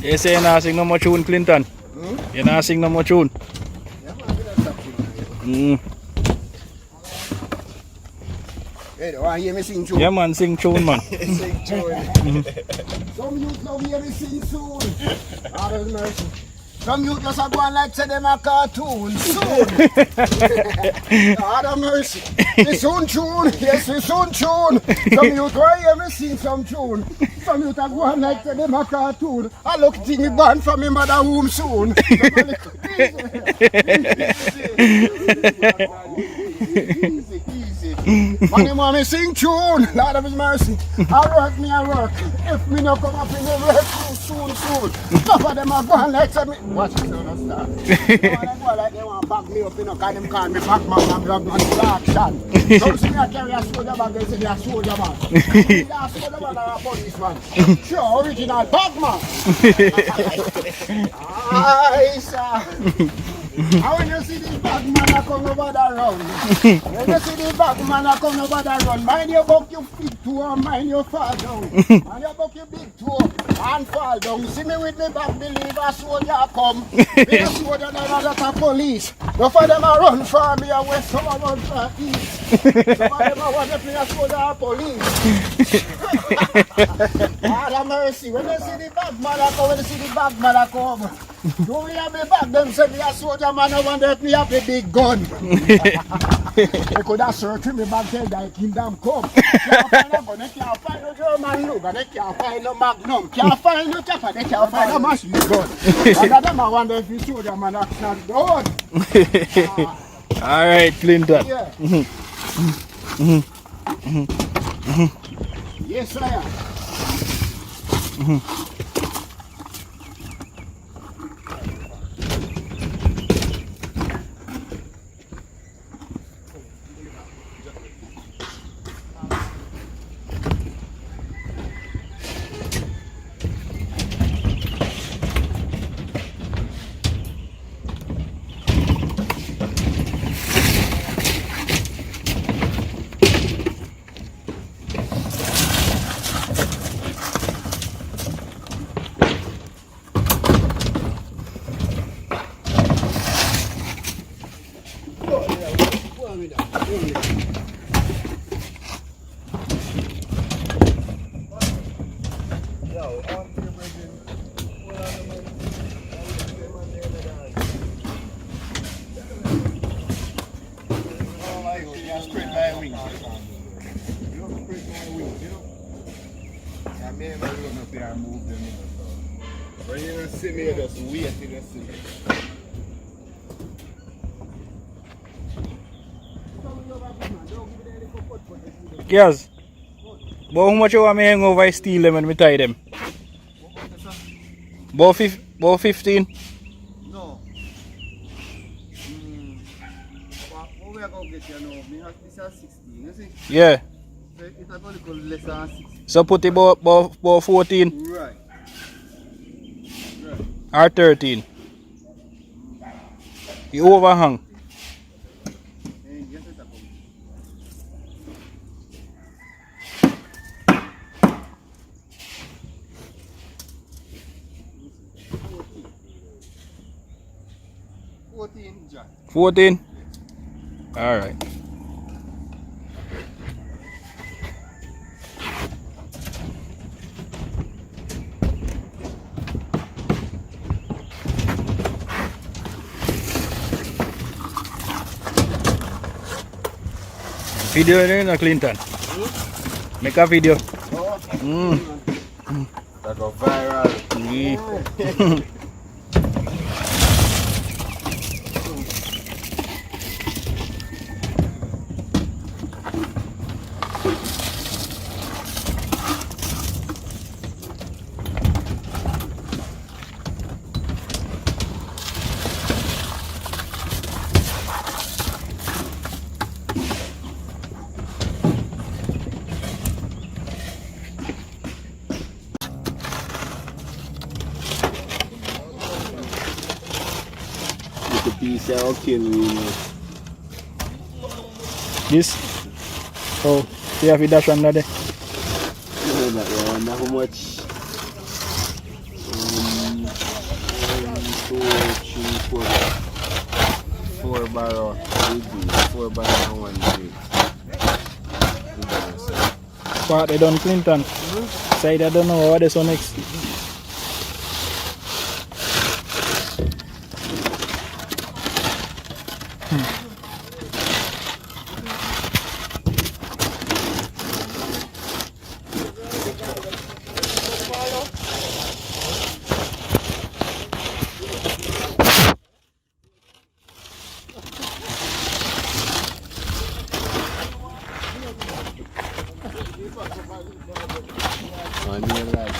You say you're not sing no more tune, Clinton? You're not sing no more tune? Hey, do I hear me sing tune? Yeah, man, sing tune, man. Sing tune. Some youth now hear me sing soon. Lord have mercy. Some youth just a go and like say them a cartoon. Soon. Lord have mercy. We soon tune. Yes, we soon tune. Some youth will hear me sing some tune. Some youth a go and like say them a cartoon. I look to me born from me mother womb soon. Easy. Money mommy sing tune. Lord of his mercy. I work. If me no come up in the work soon. Some of them are going like say me. Watch me now, start. They go like they want to back me up, you know, because them call me Parchment and blood man full action. Some see me a carry a soldier bag, they say me a soldier man. Me a soldier man or a policeman. Sure, original Parchment. Aye, sir. And when you see this bad man a come over the round, when you see this bad man a come over the round, mind you buck your big toe and mind you fall down. And you buck your big toe and fall down. See me with me back, believe a soldier come. Be a soldier that a police. Some of them a run for me and west, some of them run for east. Some of them a want to play a soldier or police. God have mercy. When you see the bad man a come, when you see the bad man a come, don't we have me back, them say me a soldier man, I wonder if me have a big gun. They could have searched me back then, the kingdom come. Can't find a gun, they can't find no German Luger, they can't find no Magnum, can't find no chopper, they can't find a machine gun. And them I wonder if the soldier man that's not done. Alright, Clinton. Yeah. Yes, I am. Yes. But how much you want me hang over I steal them and me tie them? About 15? No. What we are going to get here now? This is 16, you see? Yeah. So it's going to go less than 16. So put it about 14? Right. Or 13? You overhang. Jack. 14? Alright. Video ni na Clinton. Make a video. That go viral. piece of kill me. This? Oh, you have a dash under there. I wonder how much. 1, 2, 3, 4. 4 barrel. 4 barrel and 1 drink. What they done Clinton? Side I don't know what they so next. On your life.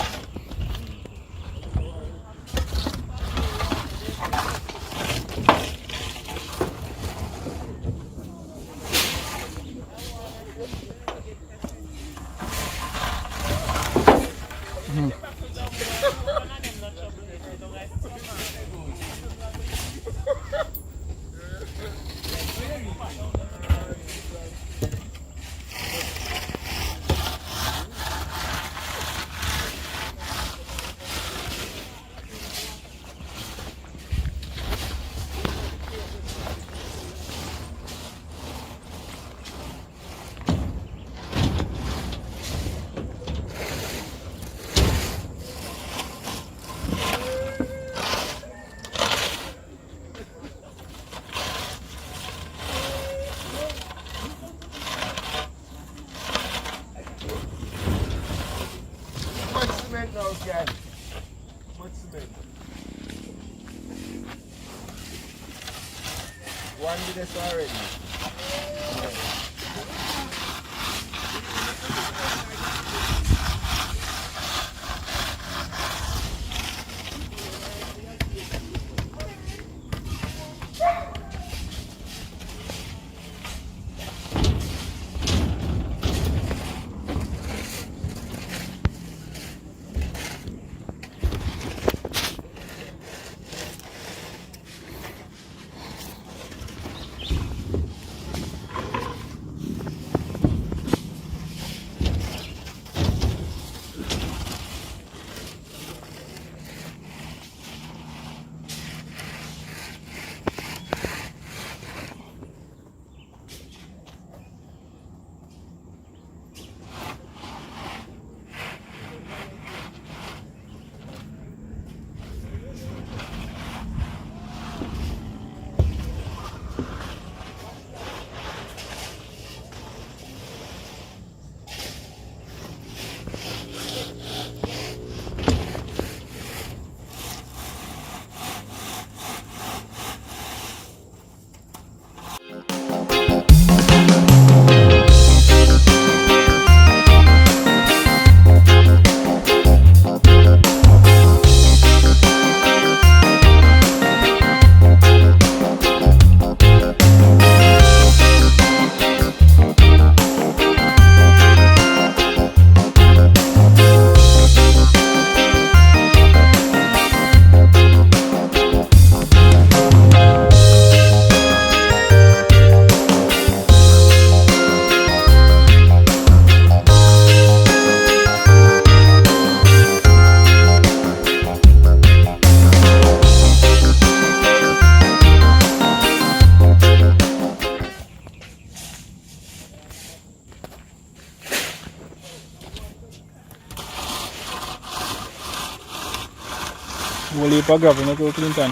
Now, guys. What's cement? One with this already. Boleh pagar pun aku Clinton.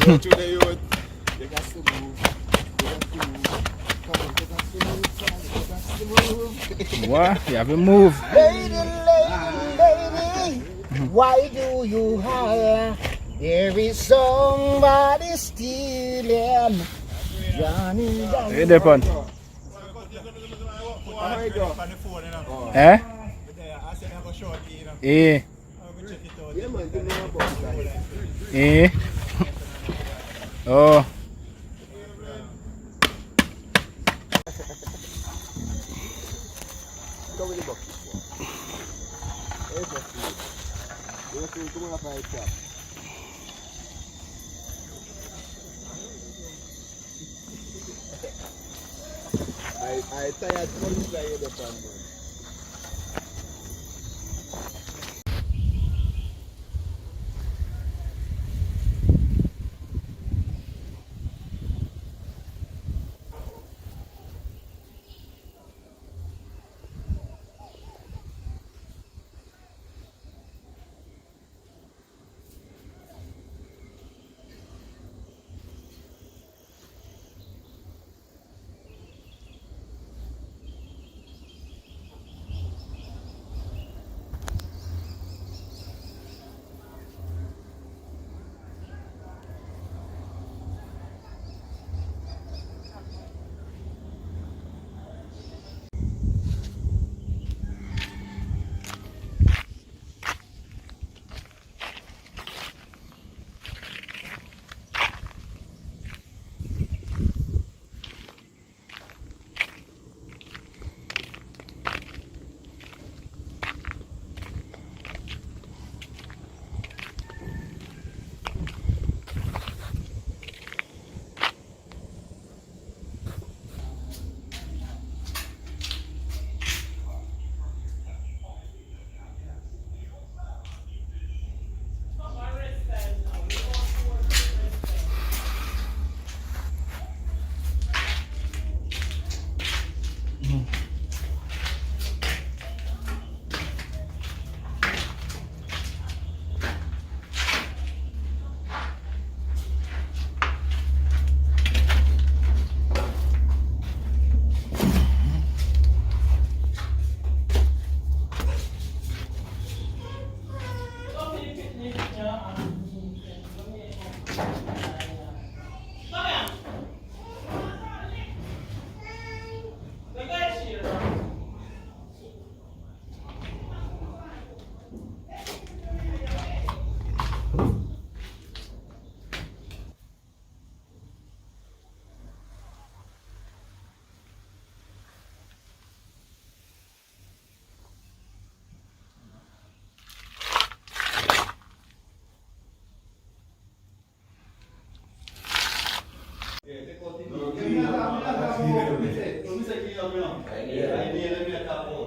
Go to the youth. You got to move. You got to move. Come on, you got to move. Come on, you got to move. What? You have to move. Lady, lady, why do you holler? There is somebody stealing. Johnny, Johnny. Hey, Depan. Eh? Eh. Yeah, man, give me a box, guys. Eh. Oh. Come with the box. Hey, box. You want to come up by itself. I tired from inside the pan, man.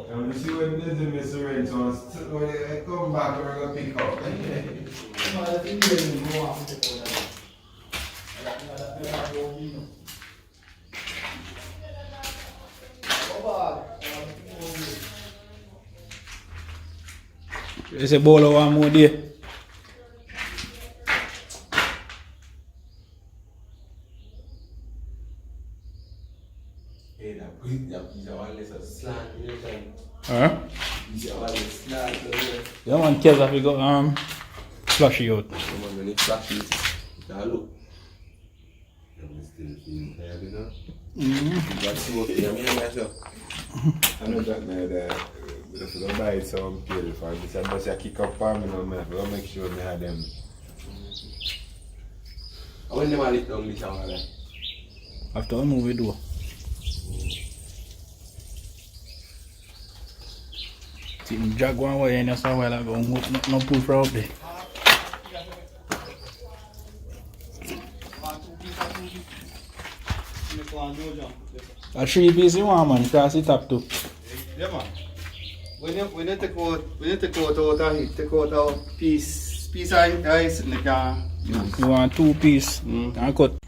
I'm see when this is Mr. Rent, so when they come back, we're going to pick up. Ese bolo one more day. Huh? Yeah man, kids have to go flush you out. When it flashes, now look. I'm still feeling tired, you know? That's what I I know that now that if you don't buy it some pill for me, so I must kick up on me now, man. We'll make sure we have them. I want them to lift down the shower, like. After we move it do. See me drag one way and that's a while ago, no pull for up there. A 3 piece you want man, cross it up too. Yeah, man. When you take out a piece of ice in the car. You want 2 piece and cut.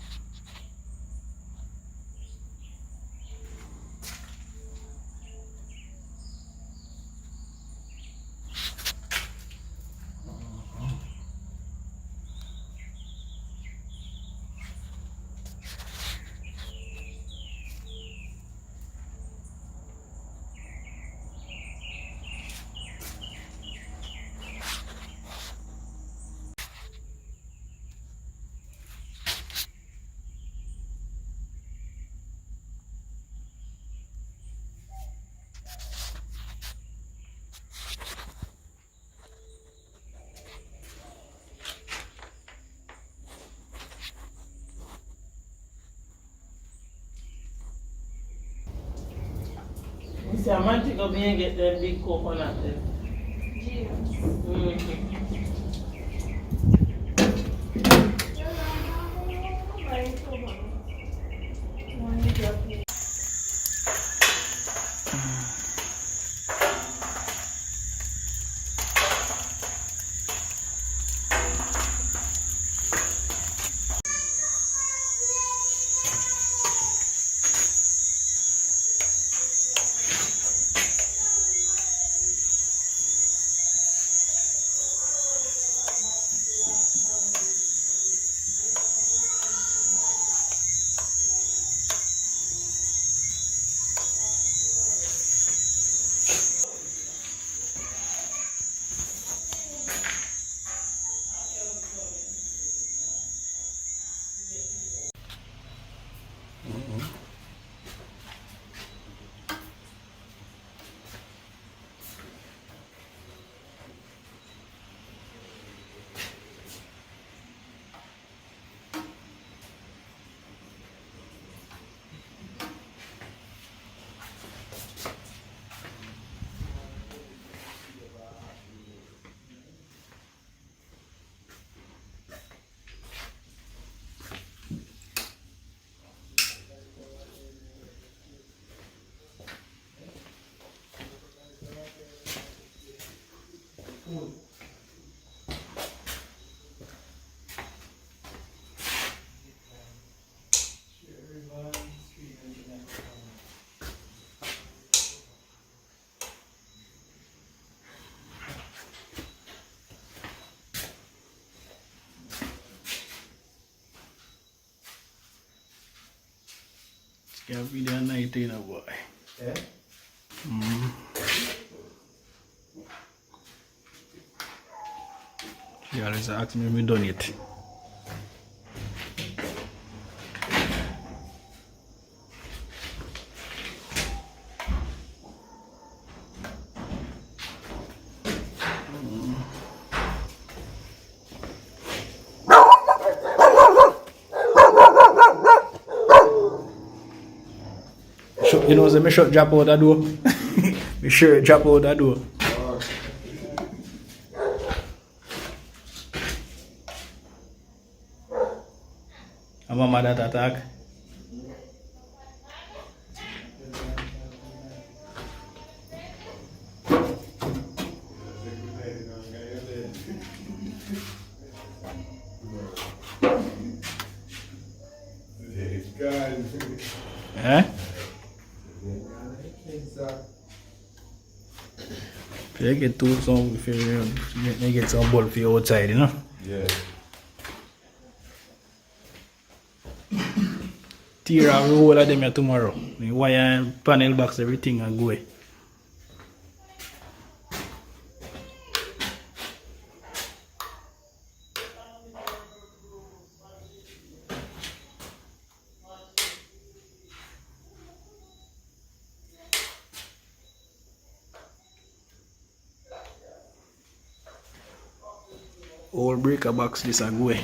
see, I might pick up here and get them big coconut there. Yeah, video night in a boy. Yeah? She always ask me if we done it. You know, so me shot drop out the door. Me sure drop out the door. I'm a mad at attack. Eh? You get to some, if you get some ball for you outside, you know? Yeah. Tear out the whole of them here tomorrow. The wire, panel box, everything are going. All breaker box this are going.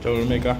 Troublemaker.